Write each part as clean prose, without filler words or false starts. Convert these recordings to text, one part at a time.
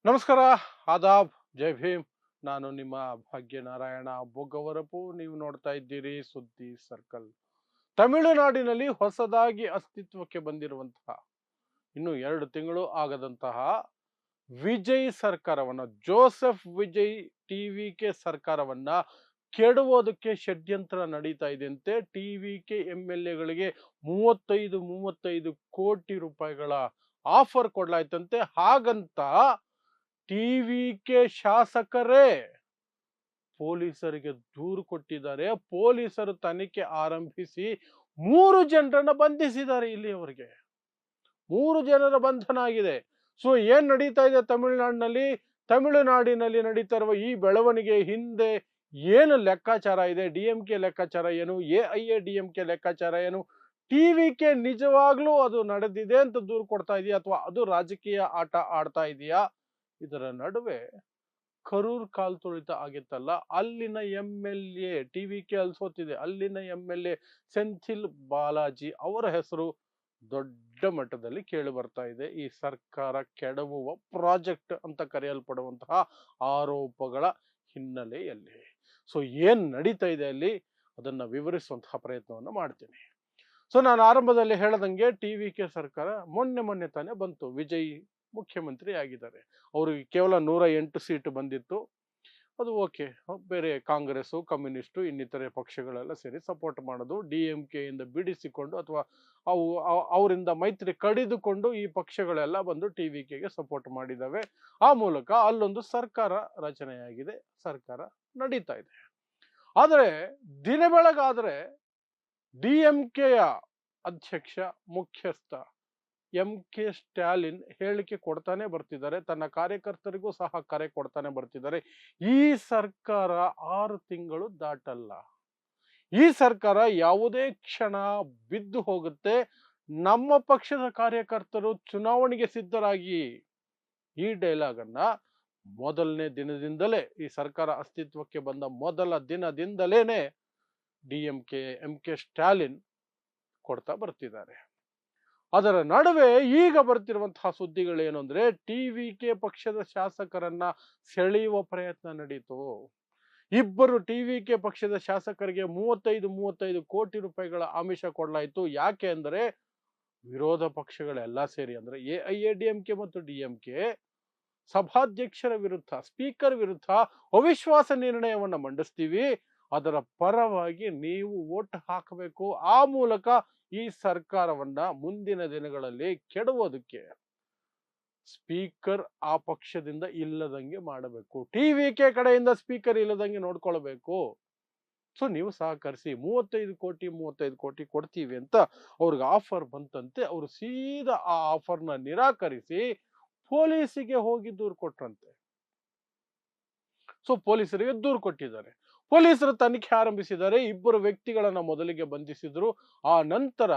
ನಮಸ್ಕಾರ, ಆದಾಬ್, ಜೈ ಭೀಮ್. ನಾನು ನಿಮ್ಮ ಭಾಗ್ಯನಾರಾಯಣ ಬೊಗ್ಗವರಪು. ನೀವು ನೋಡ್ತಾ ಇದ್ದೀರಿ ಸುದ್ದಿ ಸರ್ಕಲ್. ತಮಿಳುನಾಡಿನಲ್ಲಿ ಹೊಸದಾಗಿ ಅಸ್ತಿತ್ವಕ್ಕೆ ಬಂದಿರುವಂತಹ ಇನ್ನು 2 ತಿಂಗಳು ಆಗದಂತಹ ವಿಜಯ್ ಸರ್ಕಾರವನ್ನ, ಜೋಸೆಫ್ ವಿಜಯ್ ಟಿವಿಕೆ ಸರ್ಕಾರವನ್ನ ಕೆಡವೋದಕ್ಕೆ ಷಡ್ಯಂತ್ರ ನಡೀತಾ ಇದೆಯಂತೆ. ಟಿವಿಕೆ MLAಗಳಿಗೆ 35 ಕೋಟಿ ರೂಪಾಯಿಗಳ ಆಫರ್ ಕೊಡ್ಲಾಯ್ತಂತೆ. ಹಾಗಂತ ಟಿವಿಕೆ ಶಾಸಕರೇ ಪೊಲೀಸರಿಗೆ ದೂರು ಕೊಟ್ಟಿದ್ದಾರೆ. ಪೊಲೀಸರು ತನಿಖೆ ಆರಂಭಿಸಿ 3 ಜನರನ್ನ ಬಂಧಿಸಿದ್ದಾರೆ. ಇಲ್ಲಿಯವರೆಗೆ 3 ಜನರ ಬಂಧನ ಆಗಿದೆ. ಸೊ ಏನ್ ನಡೀತಾ ಇದೆ ತಮಿಳುನಾಡಿನಲ್ಲಿ ನಡೀತಾ ಇರುವ ಈ ಬೆಳವಣಿಗೆ ಹಿಂದೆ ಏನು ಲೆಕ್ಕಾಚಾರ ಇದೆ? DMK ಲೆಕ್ಕಾಚಾರ ಏನು? AIADMK ಲೆಕ್ಕಾಚಾರ ಏನು? ಟಿವಿಕೆ ನಿಜವಾಗ್ಲೂ ಅದು ನಡೆದಿದೆ ಅಂತ ದೂರು ಕೊಡ್ತಾ ಇದೆಯಾ, ಅಥವಾ ಅದು ರಾಜಕೀಯ ಆಟ ಆಡ್ತಾ ಇದೆಯಾ? ಇದರ ನಡುವೆ ಕರೂರ್ ಕಾಲ್ ತುಳಿತ ಆಗಿತ್ತಲ್ಲ, ಅಲ್ಲಿನ MLA, ಟಿವಿಕೆ ಅಲ್ಸೋತಿದೆ, ಅಲ್ಲಿನ MLA ಸೆಂಥಿಲ್ ಬಾಲಾಜಿ ಅವರ ಹೆಸರು ದೊಡ್ಡ ಮಟ್ಟದಲ್ಲಿ ಕೇಳಿ ಬರ್ತಾ ಇದೆ. ಈ ಸರ್ಕಾರ ಕೆಡವುವ ಪ್ರಾಜೆಕ್ಟ್ ಅಂತ ಕರೆಯಲ್ಪಡುವಂತಹ ಆರೋಪಗಳ ಹಿನ್ನೆಲೆಯಲ್ಲಿ ಸೊ ಏನ್ ನಡೀತಾ ಇದೆ ಅಲ್ಲಿ, ಅದನ್ನ ವಿವರಿಸುವಂತಹ ಪ್ರಯತ್ನವನ್ನು ಮಾಡ್ತೀನಿ. ಸೊ ನಾನು ಆರಂಭದಲ್ಲಿ ಹೇಳದಂಗೆ ಟಿವಿಕೆ ಸರ್ಕಾರ ಮೊನ್ನೆ ತಾನೇ ಬಂತು. ವಿಜಯ್ ಮುಖ್ಯಮಂತ್ರಿ ಆಗಿದ್ದಾರೆ. ಅವ್ರಿಗೆ ಕೇವಲ 108 ಸೀಟು ಬಂದಿತ್ತು. ಅದು ಓಕೆ. ಬೇರೆ ಕಾಂಗ್ರೆಸ್, ಕಮ್ಯುನಿಸ್ಟು, ಇನ್ನಿತರೆ ಪಕ್ಷಗಳೆಲ್ಲ ಸೇರಿ ಸಪೋರ್ಟ್ ಮಾಡೋದು, DMK ಇಂದ ಬಿಡಿಸಿಕೊಂಡು ಅಥವಾ ಅವರಿಂದ ಮೈತ್ರಿ ಕಡಿದುಕೊಂಡು ಈ ಪಕ್ಷಗಳೆಲ್ಲ ಬಂದು ಟಿವಿಕೆಗೆ ಸಪೋರ್ಟ್ ಮಾಡಿದಾವೆ. ಆ ಮೂಲಕ ಅಲ್ಲೊಂದು ಸರ್ಕಾರ ರಚನೆಯಾಗಿದೆ, ಸರ್ಕಾರ ನಡೀತಾ ಇದೆ. ಆದರೆ ದಿನ ಬೆಳಗಾದ್ರೆ DMKಯ ಅಧ್ಯಕ್ಷ, ಮುಖ್ಯಸ್ಥ MK ಸ್ಟಾಲಿನ್ ಹೇಳಿಕೆ ಕೊಡ್ತಾನೆ ಬರ್ತಿದ್ದಾರೆ. ತನ್ನ ಕಾರ್ಯಕರ್ತರಿಗೂ ಸಹ ಕರೆ ಕೊಡ್ತಾನೆ ಬರ್ತಿದ್ದಾರೆ. ಈ ಸರ್ಕಾರ 6 ತಿಂಗಳು ದಾಟಲ್ಲ, ಈ ಸರ್ಕಾರ ಯಾವುದೇ ಕ್ಷಣ ಬಿದ್ದು ಹೋಗುತ್ತೆ. ನಮ್ಮ ಪಕ್ಷದ ಕಾರ್ಯಕರ್ತರು ಚುನಾವಣೆಗೆ ಸಿದ್ಧರಾಗಿ. ಈ ಡೈಲಾಗ್ ಅನ್ನ ಮೊದಲನೇ ದಿನದಿಂದಲೇ, ಈ ಸರ್ಕಾರ ಅಸ್ತಿತ್ವಕ್ಕೆ ಬಂದ ಮೊದಲ ದಿನದಿಂದಲೇನೆ DMK MK ಸ್ಟಾಲಿನ್ ಕೊಡ್ತಾ ಬರ್ತಿದ್ದಾರೆ. ಅದರ ನಡುವೆ ಈಗ ಬರ್ತಿರುವಂತಹ ಸುದ್ದಿಗಳೇನು ಅಂದ್ರೆ, ಟಿವಿಕೆ ಪಕ್ಷದ ಶಾಸಕರನ್ನ ಸೆಳೆಯುವ ಪ್ರಯತ್ನ ನಡೀತು. ಇಬ್ಬರು ಟಿವಿಕೆ ಪಕ್ಷದ ಶಾಸಕರಿಗೆ 35 ಕೋಟಿ ರೂಪಾಯಿಗಳ ಆಮಿಷ ಕೊಡಲಾಯಿತು. ಯಾಕೆ ಅಂದ್ರೆ, ವಿರೋಧ ಪಕ್ಷಗಳೆಲ್ಲ ಸೇರಿ ಅಂದ್ರೆ AIADMK ಮತ್ತು DMK ಸಭಾಧ್ಯಕ್ಷರ ವಿರುದ್ಧ, ಸ್ಪೀಕರ್ ವಿರುದ್ಧ ಅವಿಶ್ವಾಸ ನಿರ್ಣಯವನ್ನ ಮಂಡಿಸ್ತೀವಿ, ಅದರ ಪರವಾಗಿ ನೀವು ವೋಟ್ ಹಾಕಬೇಕು. ಆ ಮೂಲಕ ಈ ಸರ್ಕಾರವನ್ನ ಮುಂದಿನ ದಿನಗಳಲ್ಲಿ ಕೆಡವೋದಕ್ಕೆ ಸ್ಪೀಕರ್ ಆ ಪಕ್ಷದಿಂದ ಇಲ್ಲದಂಗೆ ಮಾಡಬೇಕು, ಟಿವಿಕೆ ಕಡೆಯಿಂದ ಸ್ಪೀಕರ್ ಇಲ್ಲದಂಗೆ ನೋಡ್ಕೊಳ್ಬೇಕು. ಸೊ ನೀವು ಸಹಕರಿಸಿ, 35 ಕೋಟಿ ಕೊಡ್ತೀವಿ ಅಂತ ಅವ್ರಿಗೆ ಆಫರ್ ಬಂತಂತೆ. ಅವರು ಸೀದಾ ಆ ಆಫರ್ನ ನಿರಾಕರಿಸಿ ಪೊಲೀಸಿಗೆ ಹೋಗಿ ದೂರು ಕೊಟ್ರಂತೆ. ಸೊ ಪೊಲೀಸರಿಗೆ ದೂರು ಕೊಟ್ಟಿದ್ದಾರೆ. ಪೊಲೀಸರು ತನಿಖೆ ಆರಂಭಿಸಿದ್ದಾರೆ. ಇಬ್ಬರು ವ್ಯಕ್ತಿಗಳನ್ನ ಮೊದಲಿಗೆ ಬಂಧಿಸಿದ್ರು. ಆ ನಂತರ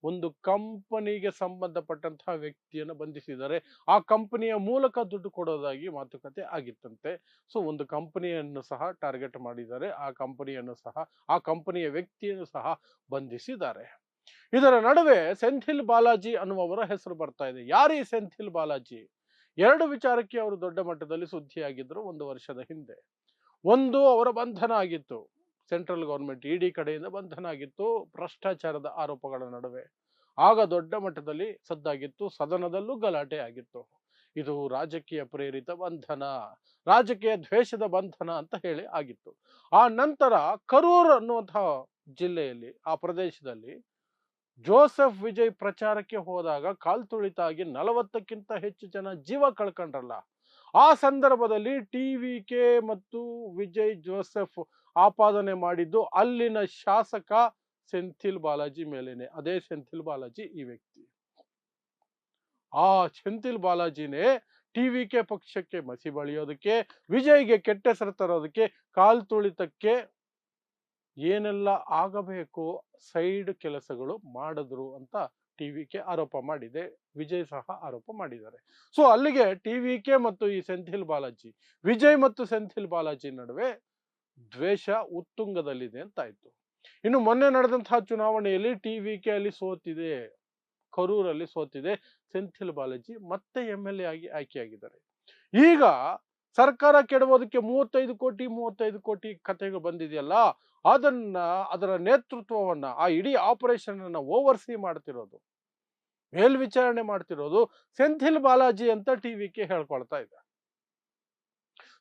ಒಂದು ಕಂಪನಿಗೆ ಸಂಬಂಧಪಟ್ಟಂತಹ ವ್ಯಕ್ತಿಯನ್ನು ಬಂಧಿಸಿದ್ದಾರೆ. ಆ ಕಂಪನಿಯ ಮೂಲಕ ದುಡ್ಡು ಕೊಡೋದಾಗಿ ಮಾತುಕತೆ ಆಗಿತ್ತಂತೆ. ಸೊ ಒಂದು ಕಂಪನಿಯನ್ನು ಸಹ ಟಾರ್ಗೆಟ್ ಮಾಡಿದ್ದಾರೆ. ಆ ಕಂಪನಿಯ ವ್ಯಕ್ತಿಯನ್ನು ಸಹ ಬಂಧಿಸಿದ್ದಾರೆ. ಇದರ ನಡುವೆ ಸೆಂಥಿಲ್ ಬಾಲಾಜಿ ಅನ್ನುವವರ ಹೆಸರು ಬರ್ತಾ ಇದೆ. ಯಾರು ಈ ಸೆಂಥಿಲ್ ಬಾಲಾಜಿ? 2 ವಿಚಾರಕ್ಕೆ ಅವರು ದೊಡ್ಡ ಮಟ್ಟದಲ್ಲಿ ಸುದ್ದಿಯಾಗಿದ್ರು 1 ವರ್ಷದ ಹಿಂದೆ. ಒಂದು, ಅವರ ಬಂಧನ ಆಗಿತ್ತು, ಸೆಂಟ್ರಲ್ ಗವರ್ಮೆಂಟ್ ED ಕಡೆಯಿಂದ ಬಂಧನ ಆಗಿತ್ತು ಭ್ರಷ್ಟಾಚಾರದ ಆರೋಪಗಳ ನಡುವೆ. ಆಗ ದೊಡ್ಡ ಮಟ್ಟದಲ್ಲಿ ಸದ್ದಾಗಿತ್ತು, ಸದನದಲ್ಲೂ ಗಲಾಟೆ ಆಗಿತ್ತು. ಇದು ರಾಜಕೀಯ ಪ್ರೇರಿತ ಬಂಧನ, ರಾಜಕೀಯ ದ್ವೇಷದ ಬಂಧನ ಅಂತ ಹೇಳಿ ಆಗಿತ್ತು. ಆ ನಂತರ ಕರೂರ್ ಅನ್ನುವಂತಹ ಜಿಲ್ಲೆಯಲ್ಲಿ, ಆ ಪ್ರದೇಶದಲ್ಲಿ ಜೋಸೆಫ್ ವಿಜಯ್ ಪ್ರಚಾರಕ್ಕೆ ಹೋದಾಗ ಕಾಲ್ತುಳಿತ ಆಗಿ 40ಕ್ಕಿಂತ ಹೆಚ್ಚು ಜನ ಜೀವ ಕಳ್ಕೊಂಡ್ರಲ್ಲ. ಆ ಸಂದರ್ಭದಲ್ಲಿ ಟಿವಿಕೆ ಮತ್ತು ವಿಜಯ್ ಜೋಸೆಫ್ ಆಪಾದನೆ ಮಾಡಿದ್ದು ಅಲ್ಲಿನ ಶಾಸಕ ಸೆಂಥಿಲ್ ಬಾಲಾಜಿ ಮೇಲೇನೆ. ಅದೇ ಸೆಂಥಿಲ್ ಬಾಲಾಜಿ ಈ ವ್ಯಕ್ತಿ. ಆ ಸೆಂಥಿಲ್ ಬಾಲಾಜಿನೇ ಟಿವಿಕೆ ಪಕ್ಷಕ್ಕೆ ಮಸಿ ಬಳಿಯೋದಕ್ಕೆ, ವಿಜಯ್ಗೆ ಕೆಟ್ಟ ಹೆಸರು ತರೋದಕ್ಕೆ, ಕಾಲ್ತುಳಿತಕ್ಕೆ ಏನೆಲ್ಲ ಆಗಬೇಕು ಸೈಡ್ ಕೆಲಸಗಳು ಮಾಡಿದ್ರು ಅಂತ ಟಿವಿಕೆ ಆರೋಪ ಮಾಡಿದೆ. ವಿಜಯ್ ಸಹ ಆರೋಪ ಮಾಡಿದ್ದಾರೆ. ಸೊ ಅಲ್ಲಿಗೆ ಟಿವಿಕೆ ಮತ್ತು ಈ ಸೆಂಥಿಲ್ ಬಾಲಾಜಿ, ವಿಜಯ್ ಮತ್ತು ಸೆಂಥಿಲ್ ಬಾಲಾಜಿ ನಡುವೆ ದ್ವೇಷ ಉತ್ತುಂಗದಲ್ಲಿದೆ ಅಂತಾಯ್ತು. ಇನ್ನು ಮೊನ್ನೆ ನಡೆದಂತಹ ಚುನಾವಣೆಯಲ್ಲಿ ಟಿವಿಕೆ ಅಲ್ಲಿ ಸೋತಿದೆ, ಕರೂರಲ್ಲಿ ಸೋತಿದೆ. ಸೆಂಥಿಲ್ ಬಾಲಾಜಿ ಮತ್ತೆ MLA ಆಗಿ ಆಯ್ಕೆಯಾಗಿದ್ದಾರೆ. ಈಗ ಸರ್ಕಾರ ಕೆಡವೋದಕ್ಕೆ 35 ಕೋಟಿ ಕತೆಗೆ ಬಂದಿದೆಯಲ್ಲ, ಅದರ ನೇತೃತ್ವವನ್ನ, ಆ ಇಡೀ ಆಪರೇಷನ್ ಅನ್ನ ಓವರ್ಸಿ ಮಾಡ್ತಿರೋದು, ಮೇಲ್ವಿಚಾರಣೆ ಮಾಡ್ತಿರೋದು ಸೆಂಥಿಲ್ ಬಾಲಾಜಿ ಅಂತ ಟಿವಿಕೆ ಹೇಳ್ಕೊಳ್ತಾ ಇದೆ.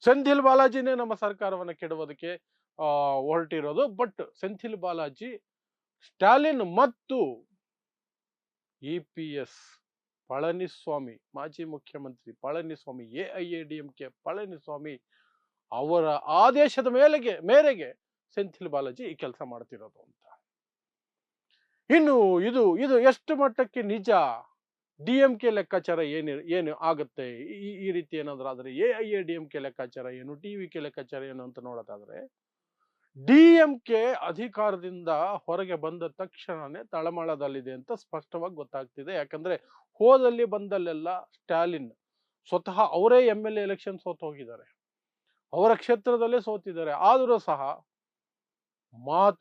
ಸೆಂಥಿಲ್ ಬಾಲಾಜಿನೇ ನಮ್ಮ ಸರ್ಕಾರವನ್ನ ಕೆಡವೋದಕ್ಕೆ ಹೊರಟಿರೋದು. ಬಟ್ ಸೆಂಥಿಲ್ ಬಾಲಾಜಿ ಸ್ಟಾಲಿನ್ ಮತ್ತು EPS ಪಳನಿಸ್ವಾಮಿ, ಮಾಜಿ ಮುಖ್ಯಮಂತ್ರಿ ಪಳನಿಸ್ವಾಮಿ, AIADMK ಪಳನಿಸ್ವಾಮಿ ಅವರ ಆದೇಶದ ಮೇರೆಗೆ ಸೆಂಥಿಲ್ ಬಾಲಾಜಿ ಈ ಕೆಲಸ ಮಾಡ್ತಿರೋದು ಅಂತ. ಇನ್ನು ಇದು ಎಷ್ಟು ಮಟ್ಟಕ್ಕೆ ನಿಜ, DMK ಲೆಕ್ಕಾಚಾರ ಏನು ಆಗುತ್ತೆ ಈ ರೀತಿ ಏನಾದ್ರೂ ಆದ್ರೆ, AIADMK ಲೆಕ್ಕಾಚಾರ ಏನು, TVK ಲೆಕ್ಕಾಚಾರ ಏನು ಅಂತ ನೋಡೋದಾದ್ರೆ, DMK ಅಧಿಕಾರದಿಂದ ಹೊರಗೆ ಬಂದ ತಕ್ಷಣನೇ ತಳಮಳದಲ್ಲಿದೆ ಅಂತ ಸ್ಪಷ್ಟವಾಗಿ ಗೊತ್ತಾಗ್ತಿದೆ. ಯಾಕಂದ್ರೆ ಹೋದಲ್ಲಿ ಬಂದಲ್ಲೆಲ್ಲ ಸ್ಟಾಲಿನ್ ಸ್ವತಃ ಅವರೇ MLA ಎಲೆಕ್ಷನ್ ಸೋತು ಹೋಗಿದ್ದಾರೆ, ಅವರ ಕ್ಷೇತ್ರದಲ್ಲೇ ಸೋತಿದ್ದಾರೆ. ಆದರೂ ಸಹ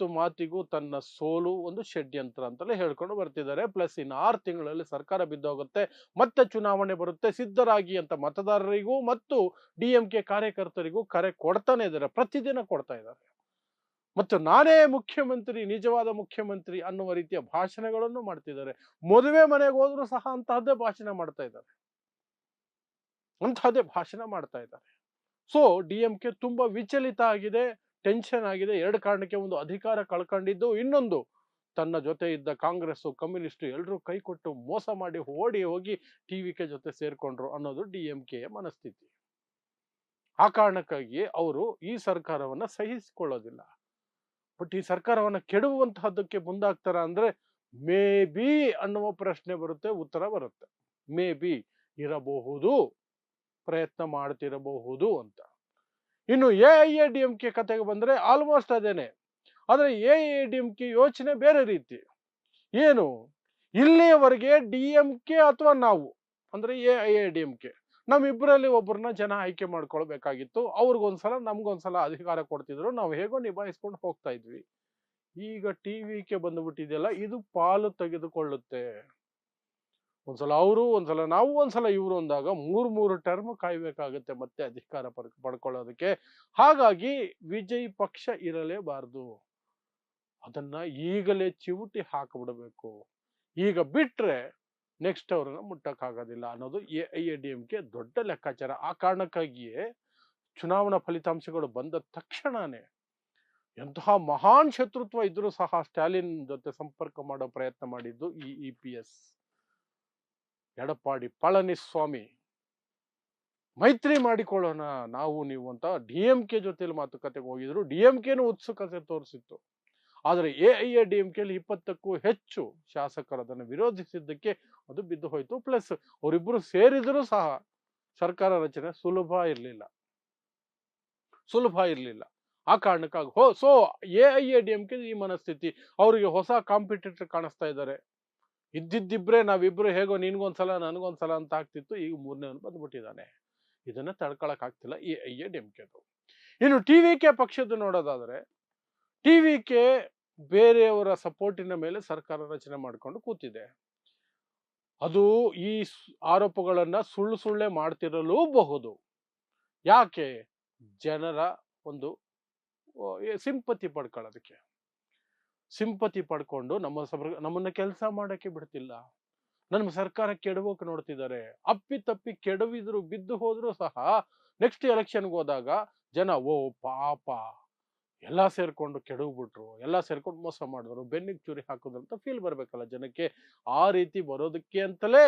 ಮಾತಿಗೂ ತನ್ನ ಸೋಲು ಒಂದು ಷಡ್ಯಂತ್ರ ಅಂತಲೇ ಹೇಳ್ಕೊಂಡು ಬರ್ತಿದ್ದಾರೆ. ಪ್ಲಸ್ ಇನ್ನು 6 ತಿಂಗಳಲ್ಲಿ ಸರ್ಕಾರ ಬಿದ್ದೋಗುತ್ತೆ, ಮತ್ತೆ ಚುನಾವಣೆ ಬರುತ್ತೆ, ಸಿದ್ಧರಾಗಿ ಅಂತ ಮತದಾರರಿಗೂ ಮತ್ತು DMK ಕಾರ್ಯಕರ್ತರಿಗೂ ಕರೆ ಕೊಡ್ತಾನೆ ಇದ್ದಾರೆ, ಪ್ರತಿದಿನ ಕೊಡ್ತಾ ಇದ್ದಾರೆ. ಮತ್ತು ನಾನೇ ಮುಖ್ಯಮಂತ್ರಿ, ನಿಜವಾದ ಮುಖ್ಯಮಂತ್ರಿ ಅನ್ನುವ ರೀತಿಯ ಭಾಷಣಗಳನ್ನು ಮಾಡ್ತಿದ್ದಾರೆ. ಮದುವೆ ಮನೆಗೆ ಹೋದ್ರು ಸಹ ಅಂತಹದ್ದೇ ಭಾಷಣ ಮಾಡ್ತಾ ಇದ್ದಾರೆ. ಸೊ DMK ತುಂಬಾ ವಿಚಲಿತ ಆಗಿದೆ, ಟೆನ್ಷನ್ ಆಗಿದೆ. 2 ಕಾರಣಕ್ಕೆ, ಒಂದು ಅಧಿಕಾರ ಕಳ್ಕೊಂಡಿದ್ದು, ಇನ್ನೊಂದು ತನ್ನ ಜೊತೆ ಇದ್ದ ಕಾಂಗ್ರೆಸ್, ಕಮ್ಯುನಿಸ್ಟ್ ಎಲ್ಲರೂ ಕೈ ಕೊಟ್ಟು ಮೋಸ ಮಾಡಿ ಓಡಿ ಹೋಗಿ TVK ಜೊತೆ ಸೇರ್ಕೊಂಡ್ರು ಅನ್ನೋದು DMKಯ ಮನಸ್ಥಿತಿ. ಆ ಕಾರಣಕ್ಕಾಗಿ ಅವರು ಈ ಸರ್ಕಾರವನ್ನ ಸಹಿಸಿಕೊಳ್ಳೋದಿಲ್ಲ. ಬಟ್ ಈ ಸರ್ಕಾರವನ್ನ ಕೆಡುವಂತಹದ್ದಕ್ಕೆ ಮುಂದಾಗ್ತಾರ ಅಂದ್ರೆ ಮೇ ಬಿ ಅನ್ನುವ ಪ್ರಶ್ನೆ ಬರುತ್ತೆ, ಉತ್ತರ ಬರುತ್ತೆ. ಮೇ ಬಿ ಇರಬಹುದು, ಪ್ರಯತ್ನ ಮಾಡ್ತಿರಬಹುದು ಅಂತ. ಇನ್ನು AIADMK ಕತೆಗೆ ಬಂದ್ರೆ ಆಲ್ಮೋಸ್ಟ್ ಅದೇನೆ. ಆದ್ರೆ AIADMK ಯೋಚನೆ ಬೇರೆ ರೀತಿ. ಏನು, ಇಲ್ಲಿಯವರೆಗೆ DMK ಅಥವಾ ನಾವು ಅಂದ್ರೆ AIADMK ನಮ್ಮಿಬ್ಬರಲ್ಲಿ ಒಬ್ಬರನ್ನ ಜನ ಆಯ್ಕೆ ಮಾಡ್ಕೊಳ್ಬೇಕಾಗಿತ್ತು. ಅವ್ರಿಗೊಂದ್ಸಲ ನಮ್ಗೊಂದ್ಸಲ ಅಧಿಕಾರ ಕೊಡ್ತಿದ್ರು, ನಾವು ಹೇಗೋ ನಿಭಾಯಿಸ್ಕೊಂಡು ಹೋಗ್ತಾ ಇದ್ವಿ. ಈಗ TVK ಬಂದ್ಬಿಟ್ಟಿದೆಯಲ್ಲ, ಇದು ಪಾಲು ತೆಗೆದುಕೊಳ್ಳುತ್ತೆ. ಒಂದ್ಸಲ ಅವರು, ಒಂದ್ಸಲ ನಾವು, ಒಂದ್ಸಲ ಇವರು ಅಂದಾಗ 3 ಟರ್ಮ್ ಕಾಯ್ಬೇಕಾಗುತ್ತೆ ಮತ್ತೆ ಅಧಿಕಾರ ಪಡ್ಕೊಳ್ಳೋದಕ್ಕೆ. ಹಾಗಾಗಿ ವಿಜಯ್ ಪಕ್ಷ ಇರಲೇಬಾರದು, ಅದನ್ನ ಈಗಲೇ ಚಿವುಟಿ ಹಾಕಿಬಿಡಬೇಕು. ಈಗ ಬಿಟ್ರೆ ನೆಕ್ಸ್ಟ್ ಅವ್ರನ್ನ ಮುಟ್ಟಕ್ಕಾಗೋದಿಲ್ಲ ಅನ್ನೋದು AIADMK ದೊಡ್ಡ ಲೆಕ್ಕಾಚಾರ. ಆ ಕಾರಣಕ್ಕಾಗಿಯೇ ಚುನಾವಣಾ ಫಲಿತಾಂಶಗಳು ಬಂದ ತಕ್ಷಣನೇ ಎಂತಹ ಮಹಾನ್ ಶತ್ರುತ್ವ ಇದ್ರೂ ಸಹ ಸ್ಟಾಲಿನ್ ಜೊತೆ ಸಂಪರ್ಕ ಮಾಡೋ ಪ್ರಯತ್ನ ಮಾಡಿದ್ದು ಈ EPS. ಎಡಪ್ಪಾಡಿ ಪಳನಿಸ್ವಾಮಿ ಮೈತ್ರಿ ಮಾಡಿಕೊಳ್ಳೋಣ ನಾವು ನೀವು ಅಂತ DMK ಜೊತೆಲಿ ಮಾತುಕತೆಗೆ ಹೋಗಿದ್ರು. DMKನೂ ಉತ್ಸುಕತೆ ತೋರಿಸಿತ್ತು. ಆದರೆ AIADMKಲಿ 20ಕ್ಕೂ ಹೆಚ್ಚು ಶಾಸಕರು ಅದನ್ನು ವಿರೋಧಿಸಿದ್ದಕ್ಕೆ ಅದು ಬಿದ್ದು ಹೋಯ್ತು. ಪ್ಲಸ್ ಅವರಿಬ್ಬರು ಸೇರಿದರೂ ಸಹ ಸರ್ಕಾರ ರಚನೆ ಸುಲಭ ಇರಲಿಲ್ಲ. ಆ ಕಾರಣಕ್ಕಾಗಿ ಸೊ AIADMK ಈ ಮನಸ್ಥಿತಿ. ಅವರಿಗೆ ಹೊಸ ಕಾಂಪಿಟೇಟರ್ ಕಾಣಿಸ್ತಾ ಇದ್ದಾರೆ. ಇದ್ದಿದ್ದಿಬ್ರೆ ನಾವಿಬ್ರು ಹೇಗೋ ನಿನ್ಗೊಂದ್ಸಲ ನನಗೊಂದ್ಸಲ ಅಂತ ಆಗ್ತಿತ್ತು, ಈಗ 3ನೇವನು ಬಂದ್ಬಿಟ್ಟಿದ್ದಾನೆ. ಇದನ್ನ ತಡ್ಕೊಳಕ್ ಆಗ್ತಿಲ್ಲ AIADMKದು. ಇನ್ನು TVK ಪಕ್ಷದ ನೋಡೋದಾದ್ರೆ, TVK ಬೇರೆಯವರ ಸಪೋರ್ಟಿನ ಮೇಲೆ ಸರ್ಕಾರ ರಚನೆ ಮಾಡ್ಕೊಂಡು ಕೂತಿದೆ. ಅದು ಈ ಆರೋಪಗಳನ್ನ ಸುಳ್ಳೆ ಮಾಡ್ತಿರಲೂಬಹುದು. ಯಾಕೆ, ಜನರ ಒಂದು ಸಿಂಪತಿ ಪಡ್ಕೊಳ್ಳೋದಕ್ಕೆ. ಸಿಂಪತಿ ಪಡ್ಕೊಂಡು ನಮ್ಮನ್ನ ಕೆಲಸ ಮಾಡಕ್ಕೆ ಬಿಡ್ತಿಲ್ಲ, ನಮ್ಮ ಸರ್ಕಾರ ಕೆಡವೋಕೆ ನೋಡ್ತಿದ್ದಾರೆ. ಅಪ್ಪಿತಪ್ಪಿ ಕೆಡವಿದ್ರು ಬಿದ್ದು ಹೋದ್ರು ಸಹ ನೆಕ್ಸ್ಟ್ ಎಲೆಕ್ಷನ್ಗೆ ಹೋದಾಗ ಜನ ಓ ಪಾಪ ಎಲ್ಲ ಸೇರ್ಕೊಂಡು ಕೆಡವ್ಬಿಟ್ರು, ಎಲ್ಲ ಸೇರ್ಕೊಂಡು ಮೋಸ ಮಾಡಿದ್ರು, ಬೆನ್ನಿಗೆ ಚೂರಿ ಹಾಕಿದ್ರು ಅಂತ ಫೀಲ್ ಬರ್ಬೇಕಲ್ಲ ಜನಕ್ಕೆ. ಆ ರೀತಿ ಬರೋದಕ್ಕೆ ಅಂತಲೇ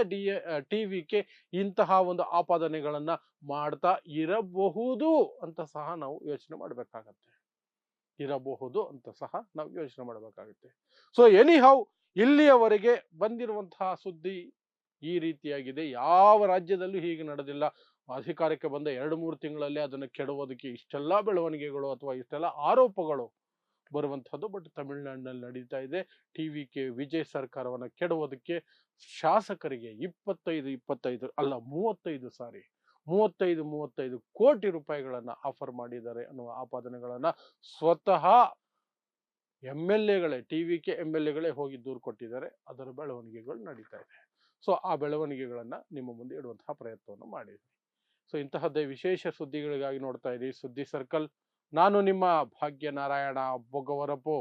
TVK ಇಂತಹ ಒಂದು ಆಪಾದನೆಗಳನ್ನ ಮಾಡ್ತಾ ಇರಬಹುದು ಅಂತ ಸಹ ನಾವು ಯೋಚನೆ ಮಾಡ್ಬೇಕಾಗತ್ತೆ. ಸೊ ಎನಿಹೌ, ಇಲ್ಲಿಯವರೆಗೆ ಬಂದಿರುವಂತಹ ಸುದ್ದಿ ಈ ರೀತಿಯಾಗಿದೆ. ಯಾವ ರಾಜ್ಯದಲ್ಲೂ ಹೀಗೆ ನಡೆದಿಲ್ಲ. ಅಧಿಕಾರಕ್ಕೆ ಬಂದ 2-3 ತಿಂಗಳಲ್ಲಿ ಅದನ್ನು ಕೆಡವೋದಕ್ಕೆ ಇಷ್ಟೆಲ್ಲ ಬೆಳವಣಿಗೆಗಳು ಅಥವಾ ಇಷ್ಟೆಲ್ಲ ಆರೋಪಗಳು ಬರುವಂತಹದ್ದು. ಬಟ್ ತಮಿಳುನಾಡಿನಲ್ಲಿ ನಡೀತಾ ಇದೆ. TVK ವಿಜಯ್ ಸರ್ಕಾರವನ್ನ ಕೆಡವೋದಕ್ಕೆ ಶಾಸಕರಿಗೆ 35 ಕೋಟಿ ರೂಪಾಯಿಗಳನ್ನ ಆಫರ್ ಮಾಡಿದ್ದಾರೆ ಅನ್ನುವ ಆಪಾದನೆಗಳನ್ನ ಸ್ವತಃ MLAಗಳೇ, TVK MLAಗಳೇ ಹೋಗಿ ದೂರು ಕೊಟ್ಟಿದ್ದಾರೆ. ಅದರ ಬೆಳವಣಿಗೆಗಳು ನಡೀತಾ ಇದೆ. ಸೊ ಆ ಬೆಳವಣಿಗೆಗಳನ್ನ ನಿಮ್ಮ ಮುಂದೆ ಇಡುವಂತಹ ಪ್ರಯತ್ನವನ್ನು ಮಾಡಿದ್ವಿ. ಸೊ ಇಂತಹದ್ದೇ ವಿಶೇಷ ಸುದ್ದಿಗಳಿಗಾಗಿ ನೋಡ್ತಾ ಇರಿ ಸುದ್ದಿ ಸರ್ಕಲ್. ನಾನು ನಿಮ್ಮ ಭಾಗ್ಯ ನಾರಾಯಣ ಬೊಗವರಪು.